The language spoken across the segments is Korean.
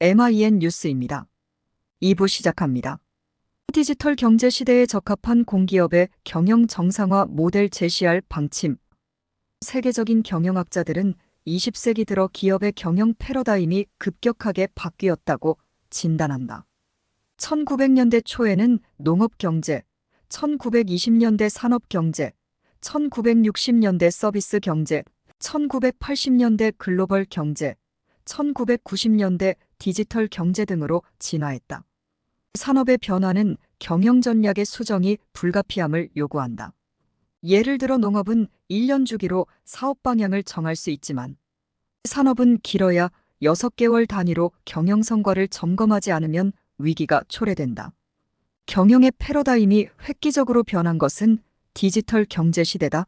MIN 뉴스입니다. 2부 시작합니다. 디지털 경제 시대에 적합한 공기업의 경영 정상화 모델 제시할 방침. 세계적인 경영학자들은 20세기 들어 기업의 경영 패러다임이 급격하게 바뀌었다고 진단한다. 1900년대 초에는 농업경제, 1920년대 산업경제, 1960년대 서비스 경제, 1980년대 글로벌 경제, 1990년대 디지털 경제 등으로 진화했다. 산업의 변화는 경영 전략의 수정이 불가피함을 요구한다. 예를 들어 농업은 1년 주기로 사업 방향을 정할 수 있지만 산업은 길어야 6개월 단위로 경영 성과를 점검하지 않으면 위기가 초래된다. 경영의 패러다임이 획기적으로 변한 것은 디지털 경제 시대다.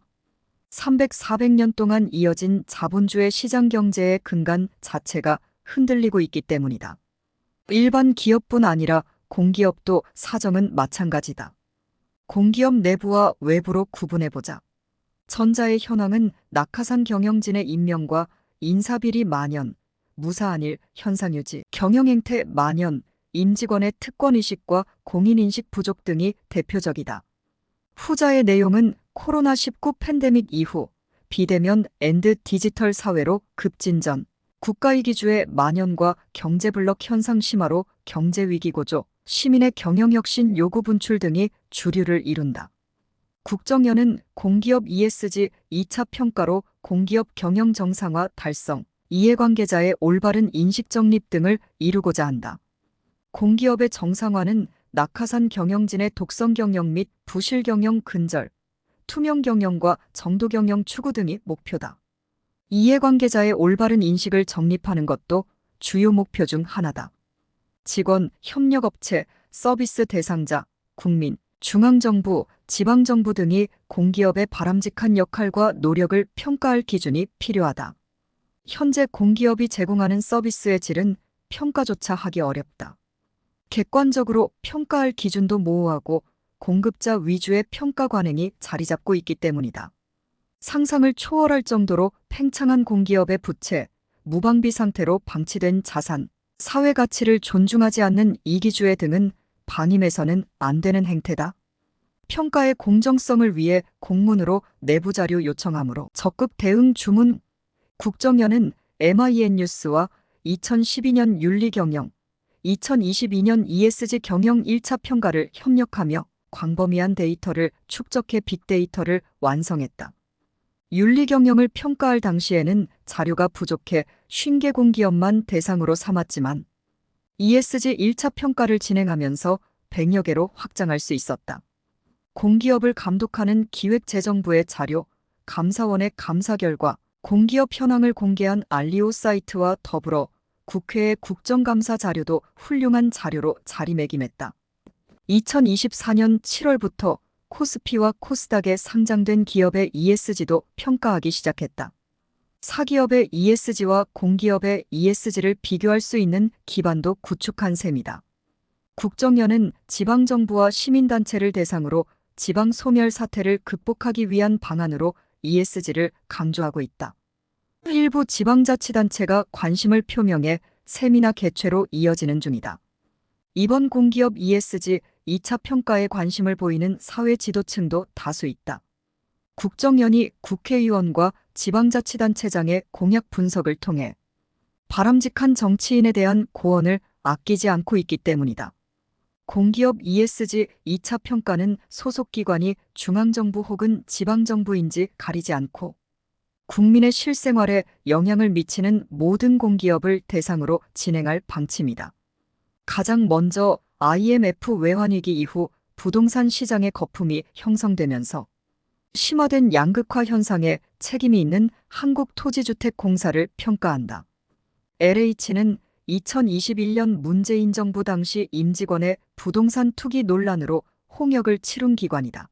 400년 동안 이어진 자본주의 시장 경제의 근간 자체가 흔들리고 있기 때문이다. 일반 기업뿐 아니라 공기업도 사정은 마찬가지다. 공기업 내부와 외부로 구분해보자. 전자의 현황은 낙하산 경영진의 임명과 인사비리 만연, 무사한일 현상유지, 경영행태 만연, 임직원의 특권의식과 공인인식 부족 등이 대표적이다. 후자의 내용은 코로나19 팬데믹 이후 비대면 앤드 디지털 사회로 급진전, 국가이기주의 만연과 경제블록 현상 심화로 경제위기 고조, 시민의 경영혁신 요구 분출 등이 주류를 이룬다. 국정연은 공기업 ESG 2차 평가로 공기업 경영 정상화 달성, 이해관계자의 올바른 인식 정립 등을 이루고자 한다. 공기업의 정상화는 낙하산 경영진의 독성 경영 및 부실 경영 근절, 투명 경영과 정도 경영 추구 등이 목표다. 이해관계자의 올바른 인식을 정립하는 것도 주요 목표 중 하나다. 직원, 협력업체, 서비스 대상자, 국민, 중앙정부, 지방정부 등이 공기업의 바람직한 역할과 노력을 평가할 기준이 필요하다. 현재 공기업이 제공하는 서비스의 질은 평가조차 하기 어렵다. 객관적으로 평가할 기준도 모호하고 공급자 위주의 평가 관행이 자리 잡고 있기 때문이다. 상상을 초월할 정도로 팽창한 공기업의 부채, 무방비 상태로 방치된 자산, 사회 가치를 존중하지 않는 이기주의 등은 방임해서는 안 되는 행태다. 평가의 공정성을 위해 공문으로 내부 자료 요청하므로 적극 대응 주문. 국정연은 MIN 뉴스와 2012년 윤리경영, 2022년 ESG 경영 1차 평가를 협력하며 광범위한 데이터를 축적해 빅데이터를 완성했다. 윤리경영을 평가할 당시에는 자료가 부족해 50개 공기업만 대상으로 삼았지만 ESG 1차 평가를 진행하면서 100여 개로 확장할 수 있었다. 공기업을 감독하는 기획재정부의 자료, 감사원의 감사 결과, 공기업 현황을 공개한 알리오 사이트와 더불어 국회의 국정감사 자료도 훌륭한 자료로 자리매김했다. 2024년 7월부터 코스피와 코스닥에 상장된 기업의 ESG도 평가하기 시작했다. 사기업의 ESG와 공기업의 ESG를 비교할 수 있는 기반도 구축한 셈이다. 국정연은 지방정부와 시민단체를 대상으로 지방 소멸 사태를 극복하기 위한 방안으로 ESG를 강조하고 있다. 일부 지방자치단체가 관심을 표명해 세미나 개최로 이어지는 중이다. 이번 공기업 ESG 2차 평가에 관심을 보이는 사회 지도층도 다수 있다. 국정연이 국회의원과 지방자치단체장의 공약 분석을 통해 바람직한 정치인에 대한 고언을 아끼지 않고 있기 때문이다. 공기업 ESG 2차 평가는 소속기관이 중앙정부 혹은 지방정부인지 가리지 않고 국민의 실생활에 영향을 미치는 모든 공기업을 대상으로 진행할 방침이다. 가장 먼저 IMF 외환위기 이후 부동산 시장의 거품이 형성되면서 심화된 양극화 현상에 책임이 있는 한국토지주택공사를 평가한다. LH는 2021년 문재인 정부 당시 임직원의 부동산 투기 논란으로 홍역을 치룬 기관이다.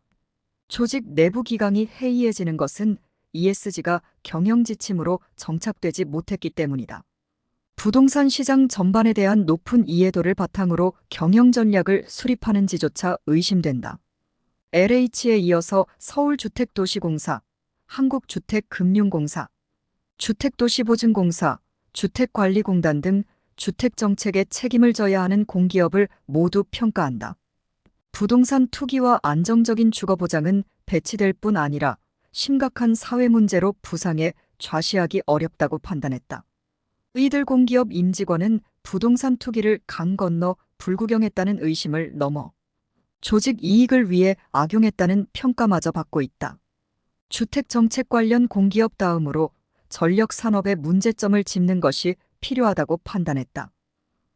조직 내부 기강이 해이해지는 것은 ESG가 경영 지침으로 정착되지 못했기 때문이다. 부동산 시장 전반에 대한 높은 이해도를 바탕으로 경영 전략을 수립하는지조차 의심된다. LH에 이어서 서울주택도시공사, 한국주택금융공사, 주택도시보증공사, 주택관리공단 등 주택 정책에 책임을 져야 하는 공기업을 모두 평가한다. 부동산 투기와 안정적인 주거 보장은 배치될 뿐 아니라 심각한 사회 문제로 부상에 좌시하기 어렵다고 판단했다. 이들 공기업 임직원은 부동산 투기를 강 건너 불구경했다는 의심을 넘어 조직 이익을 위해 악용했다는 평가마저 받고 있다. 주택 정책 관련 공기업 다음으로 전력 산업의 문제점을 짚는 것이 필요하다고 판단했다.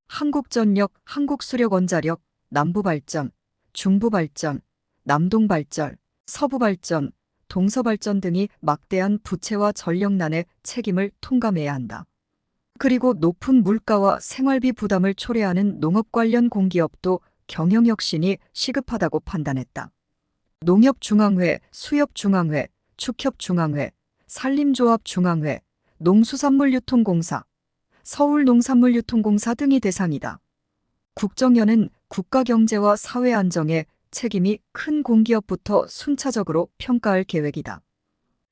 한국전력, 한국수력원자력, 남부발전, 중부발전, 남동발전, 서부발전, 동서발전 등이 막대한 부채와 전력난의 책임을 통감해야 한다. 그리고 높은 물가와 생활비 부담을 초래하는 농업 관련 공기업도 경영혁신이 시급하다고 판단했다. 농협중앙회, 수협중앙회, 축협중앙회, 산림조합중앙회, 농수산물유통공사, 서울농산물유통공사 등이 대상이다. 국정연은 국가경제와 사회 안정에 책임이 큰 공기업부터 순차적으로 평가할 계획이다.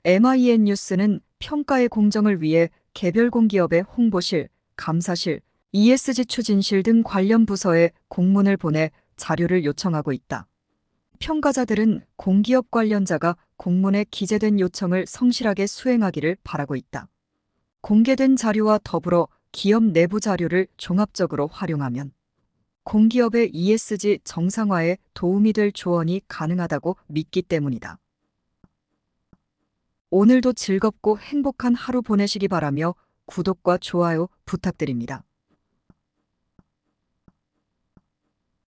MIN 뉴스는 평가의 공정을 위해 개별 공기업의 홍보실, 감사실, ESG 추진실 등 관련 부서에 공문을 보내 자료를 요청하고 있다. 평가자들은 공기업 관련자가 공문에 기재된 요청을 성실하게 수행하기를 바라고 있다. 공개된 자료와 더불어 기업 내부 자료를 종합적으로 활용하면 공기업의 ESG 정상화에 도움이 될 조언이 가능하다고 믿기 때문이다. 오늘도 즐겁고 행복한 하루 보내시기 바라며 구독과 좋아요 부탁드립니다.